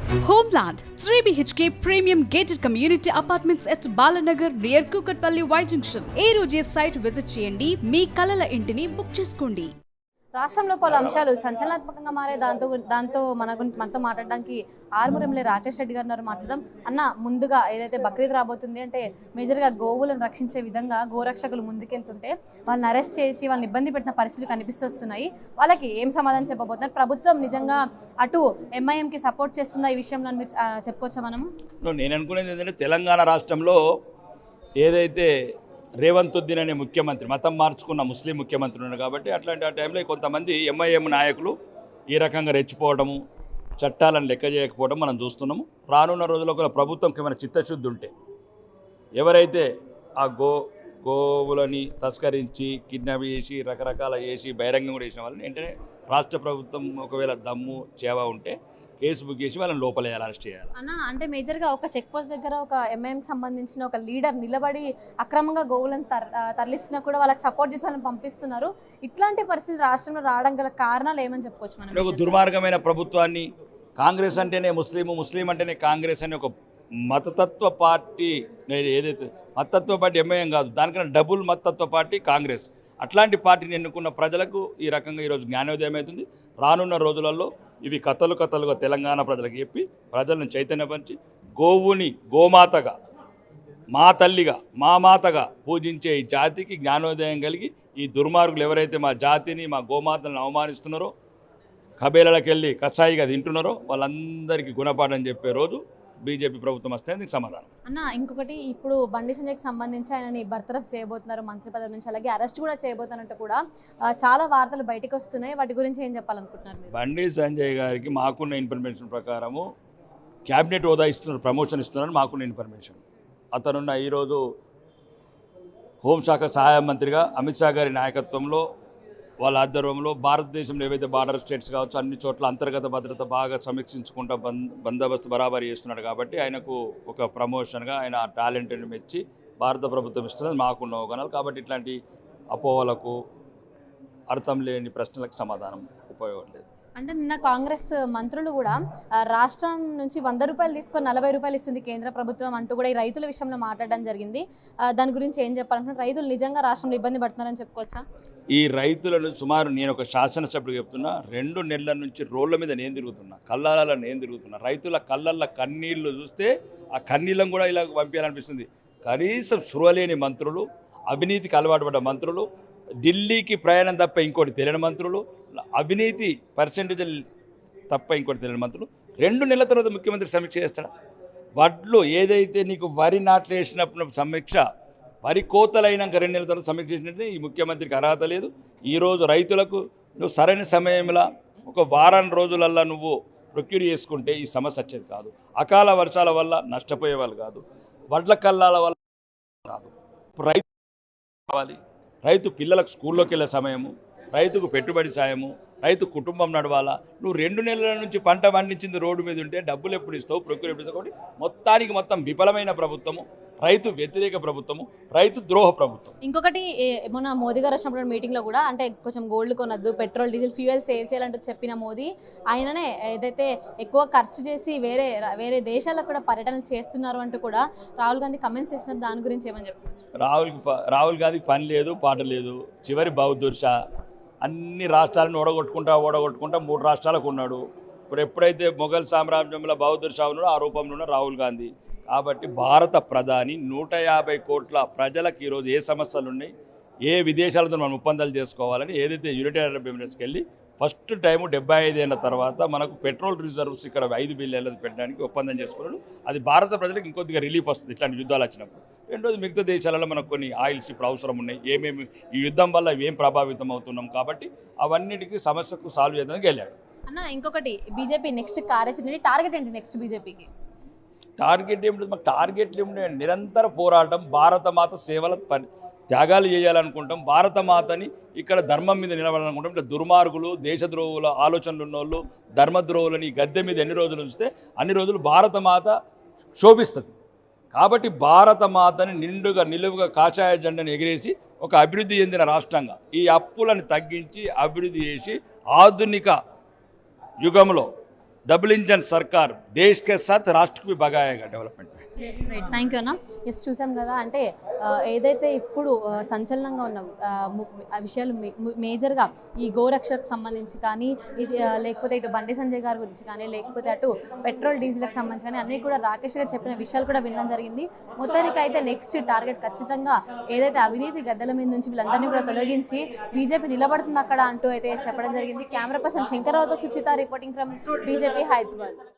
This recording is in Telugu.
Homeland 3 BHK premium gated community apartments at Balanagar near Kukatpalli Y Junction. ఏ రోజే సైట్ విజిట్ చేయండి, మీ కలల ఇంటిని బుక్ చేసుకోండి. రాష్ట్రంలో పలు అంశాలు సంచలనాత్మకంగా మారే దాంతో మనతో మాట్లాడడానికి ఆర్మూర్ రాకేష్ రెడ్డి గారు మాట్లాడదాం. అన్న, ముందుగా ఏదైతే బక్రీద్ రాబోతుంది అంటే మేజర్గా గోవులను రక్షించే విధంగా గోరక్షకులు ముందుకెళ్తుంటే వాళ్ళని అరెస్ట్ చేసి వాళ్ళని ఇబ్బంది పెట్టిన పరిస్థితులు కనిపిస్తున్నాయి. వాళ్ళకి ఏం సమాధానం చెప్పబోతున్నారు? ప్రభుత్వం నిజంగా అటు ఎంఐఎంకి సపోర్ట్ చేస్తుందా ఈ విషయంలో చెప్పుకోవచ్చా మనము? నేను అనుకునేది ఏంటంటే తెలంగాణ రాష్ట్రంలో ఏదైతే రేవంత్ ఉద్దీన్ అనే ముఖ్యమంత్రి మతం మార్చుకున్న ముస్లిం ముఖ్యమంత్రి ఉన్నాడు కాబట్టి అట్లాంటి ఆ టైంలో కొంతమంది ఎంఐఎం నాయకులు ఈ రకంగా రెచ్చిపోవడము, చట్టాలను లెక్క చేయకపోవడం మనం చూస్తున్నాము. రానున్న రోజుల్లో కూడా ప్రభుత్వంకి ఏమైనా చిత్తశుద్ధి ఉంటే ఎవరైతే ఆ గోవులని తస్కరించి కిడ్నాప్ చేసి రకరకాల చేసి బహిరంగం కూడా చేసిన వాళ్ళని వెంటనే రాష్ట్ర ప్రభుత్వం ఒకవేళ దమ్ము చేవ ఉంటే కేసు బుక్ చేసి వాళ్ళని లోపలేయాలి, అరెస్ట్ చేయాలి. అన్న, అంటే మేజర్గా ఒక చెక్ పోస్ట్ దగ్గర ఒక ఎంఐఎంకి సంబంధించిన ఒక లీడర్ నిలబడి అక్రమంగా గోవులను తరలిస్తున్నా కూడా వాళ్ళకి సపోర్ట్ చేసి వాళ్ళని పంపిస్తున్నారు. ఇట్లాంటి పరిస్థితులు రాష్ట్రంలో రావడం గల కారణాలు ఏమని చెప్పుకోవచ్చు మనం? ఒక దుర్మార్గమైన ప్రభుత్వాన్ని, కాంగ్రెస్ అంటేనే ముస్లిం అంటేనే కాంగ్రెస్ అనే ఒక మతతత్వ పార్టీ, ఏదైతే మతతత్వ పార్టీ ఎంఐఎం కాదు, దానికన్నా డబుల్ మతతత్వ పార్టీ కాంగ్రెస్. అట్లాంటి పార్టీని ఎన్నుకున్న ప్రజలకు ఈ రకంగా ఈరోజు జ్ఞానోదయం అవుతుంది. రానున్న రోజులలో ఇవి కథలుగా తెలంగాణ ప్రజలకు చెప్పి ప్రజలను చైతన్యపరిచి గోవుని గోమాతగా, మా తల్లిగా, మా మాతగా పూజించే ఈ జాతికి జ్ఞానోదయం కలిగి ఈ దుర్మార్గులు ఎవరైతే మా జాతిని, మా గోమాతలను అవమానిస్తున్నారో, కబేలకి వెళ్ళి కషాయిగా తింటున్నారో వాళ్ళందరికీ గుణపాఠం చెప్పే రోజు బీజేపీ ప్రభుత్వం వస్తే దీనికి సమాధానం. అన్న, ఇంకొకటి, ఇప్పుడు బండి సంజయ్కి సంబంధించి ఆయనని బర్తరఫ్ చేయబోతున్నారు మంత్రి పదవి నుంచి, అలాగే అరెస్ట్ కూడా చేయబోతున్నట్టు కూడా చాలా వార్తలు బయటకు వస్తున్నాయి. వాటి గురించి ఏం చెప్పాలనుకుంటున్నారు? బండి సంజయ్ గారికి మాకున్న ఇన్ఫర్మేషన్ ప్రకారము క్యాబినెట్ హోదా ఇస్తున్నారు, ప్రమోషన్ ఇస్తున్నారని మాకున్న ఇన్ఫర్మేషన్. అతనున్న ఈరోజు హోంశాఖ సహాయ మంత్రిగా అమిత్ షా గారి నాయకత్వంలో వాళ్ళ ఆధ్వర్యంలో భారతదేశంలో ఏవైతే బార్డర్ స్టేట్స్ కావచ్చు అన్ని చోట్ల అంతర్గత భద్రత బాగా సమీక్షించుకుంటూ బందోబస్తు బరాబరి చేస్తున్నాడు కాబట్టి ఆయనకు ఒక ప్రమోషన్గా ఆయన ఆ టాలెంట్ని మెచ్చి భారత ప్రభుత్వం ఇస్తున్నది మాకున్న అవగాహనలు. కాబట్టి ఇట్లాంటి అపోహలకు, అర్థం లేని ప్రశ్నలకు సమాధానం ఉపయోగపడలేదు. అంటే నిన్న కాంగ్రెస్ మంత్రులు కూడా రాష్ట్రం నుంచి 100 రూపాయలు తీసుకొని 40 రూపాయలు ఇస్తుంది కేంద్ర ప్రభుత్వం అంటూ కూడా ఈ రైతుల విషయంలో మాట్లాడడం జరిగింది. దాని గురించి ఏం చెప్పాలంటే రైతులు నిజంగా రాష్ట్రంలో ఇబ్బంది పడుతున్నారని చెప్పుకోవచ్చా? ఈ రైతులను సుమారు నేను ఒక శాసనసభ్యుడు చెప్తున్నా, 2 నెలల నుంచి రోడ్ల మీద నేను తిరుగుతున్నా, కళ్ళాలలో నేను తిరుగుతున్నా. రైతుల కళ్ళల్లో కన్నీళ్లు చూస్తే ఆ కన్నీళ్ళను కూడా ఇలా పంపించాలనిపిస్తుంది. కనీసం సురలేని మంత్రులు, అవినీతికి అలవాటు పడ్డ మంత్రులు, ఢిల్లీకి ప్రయాణం తప్ప ఇంకోటి తెలియని మంత్రులు, అవినీతి పర్సెంటేజ్ తప్ప ఇంకోటి తెలియని మంత్రులు 2 నెలల తర్వాత ముఖ్యమంత్రి సమీక్ష చేస్తాడా? వడ్లు ఏదైతే నీకు వరి నాట్లు వేసినప్పుడు సమీక్ష, వరి కోతలైనాక 2 నెలల తర్వాత సమీక్ష చేసినట్టే ఈ ముఖ్యమంత్రికి అర్హత లేదు. ఈరోజు రైతులకు నువ్వు సరైన సమయంలో ఒక వారం రోజులల్లా నువ్వు ప్రొక్యూర్ చేసుకుంటే ఈ సమస్య వచ్చేది కాదు. అకాల వర్షాల వల్ల నష్టపోయే వాళ్ళు కాదు, వడ్ల కల్లాల వల్ల కాదు. రైతు కావాలి, రైతు పిల్లలకు స్కూల్లోకి వెళ్ళే సమయము, రైతుకు పెట్టుబడి సాయము, రైతు కుటుంబం నడవాలా. నువ్వు 2 నెలల నుంచి పంట పండించింది రోడ్డు మీద ఉంటే డబ్బులు ఎప్పుడు ఇస్తావు, ప్రొక్యూర్ ఎప్పుడు ఇస్తావు? కాబట్టి మొత్తం విఫలమైన ప్రభుత్వము, రైతు వ్యతిరేక ప్రభుత్వము, రైతు ద్రోహ ప్రభుత్వం. ఇంకొకటి, మొన్న మోదీ గారు వచ్చినప్పుడు మీటింగ్లో కూడా అంటే కొంచెం గోల్డ్ కొనద్దు, పెట్రోల్ డీజిల్ ఫ్యూయల్ సేవ్ చేయాలంటూ చెప్పిన మోదీ ఆయననే ఏదైతే ఎక్కువ ఖర్చు చేసి వేరే దేశాలకు కూడా పర్యటనలు చేస్తున్నారు అంటూ కూడా రాహుల్ గాంధీ కమెంట్స్ ఇస్తున్నారు. దాని గురించి ఏమని చెప్పారు? రాహుల్ గాంధీకి పని లేదు, పాట లేదు, చివరి బహదూర్ షా అన్ని రాష్ట్రాలను ఓడగొట్టుకుంటా 3 రాష్ట్రాలకు ఉన్నాడు. ఇప్పుడు ఎప్పుడైతే మొఘల్ సామ్రాజ్యంలో బహదూర్ షా ఉన్నాడో ఆ రూపంలో ఉన్న రాహుల్ గాంధీ. కాబట్టి భారత ప్రధాని 150 కోట్ల ప్రజలకు ఈరోజు ఏ సమస్యలు ఉన్నాయి, ఏ విదేశాలతో మనం ఒప్పందాలు చేసుకోవాలని ఏదైతే యునైటెడ్ అరబ్ ఎమిరేట్స్కి వెళ్ళి ఫస్ట్ టైము 75 ఏళ్ళ తర్వాత మనకు పెట్రోల్ రిజర్వ్స్ ఇక్కడ 5 బిలియన్లు పెట్టడానికి ఒప్పందం చేసుకున్నాడు. అది భారత ప్రజలకు ఇంకొద్దిగా రిలీఫ్ వస్తుంది ఇట్లాంటి యుద్ధాలు వచ్చినప్పుడు. రెండోది, మిగతా దేశాలలో మనకు కొన్ని ఆయిల్స్ ఇప్పుడు అవసరం ఉన్నాయి, ఏమేమి ఈ యుద్ధం వల్ల ఏం ప్రభావితం అవుతున్నాం కాబట్టి అవన్నిటికీ సమస్యకు సాల్వ్ చేయడానికి వెళ్ళాడు. అన్న, ఇంకొకటి, బీజేపీ నెక్స్ట్ కార్యాచరణ టార్గెట్ ఏంటి నెక్స్ట్ బీజేపీకి? టార్గెట్ ఏమిటి? మాకు టార్గెట్లు ఏమిటి? నిరంతర పోరాటం, భారతమాత సేవల త్యాగాలు చేయాలనుకుంటాం, భారతమాతని ఇక్కడ ధర్మం మీద నిలబడాలనుకుంటాం. ఇట్లా దుర్మార్గులు, దేశద్రోహుల ఆలోచనలు ఉన్నోళ్ళు, ధర్మద్రోహులని గద్దె మీద ఎన్ని రోజులు ఉంచితే అన్ని రోజులు భారతమాత శోభిస్తుంది. కాబట్టి భారతమాతని నిలువుగా కాషాయ జెండాను ఎగిరేసి ఒక అభివృద్ధి చెందిన రాష్ట్రంగా ఈ అప్పులను తగ్గించి అభివృద్ధి చేసి ఆధునిక యుగంలో डबल इंजन सरकार देश के साथ राष्ट्र को भी भगाएगा डेवलपमेंट में। థ్యాంక్ యూ అన్న. ఎస్ చూసాం కదా, అంటే ఏదైతే ఇప్పుడు సంచలనంగా ఉన్న విషయాలు మేజర్గా ఈ గోరక్షకు సంబంధించి కానీ, ఇది లేకపోతే ఇటు బండి సంజయ్ గారి గురించి కానీ, లేకపోతే అటు పెట్రోల్ డీజిల్కి సంబంధించి కానీ అన్నీ కూడా రాకేష్ గారు చెప్పిన విషయాలు కూడా వినడం జరిగింది. మొత్తానికి అయితే నెక్స్ట్ టార్గెట్ ఖచ్చితంగా ఏదైతే అవినీతి గద్దెల మీద నుంచి వీళ్ళందరినీ కూడా తొలగించి బీజేపీ నిలబడుతుంది అక్కడ అంటూ అయితే చెప్పడం జరిగింది. కెమెరా పర్సన్ శంకర్రావుతో Suchitha reporting from BJP Hyderabad.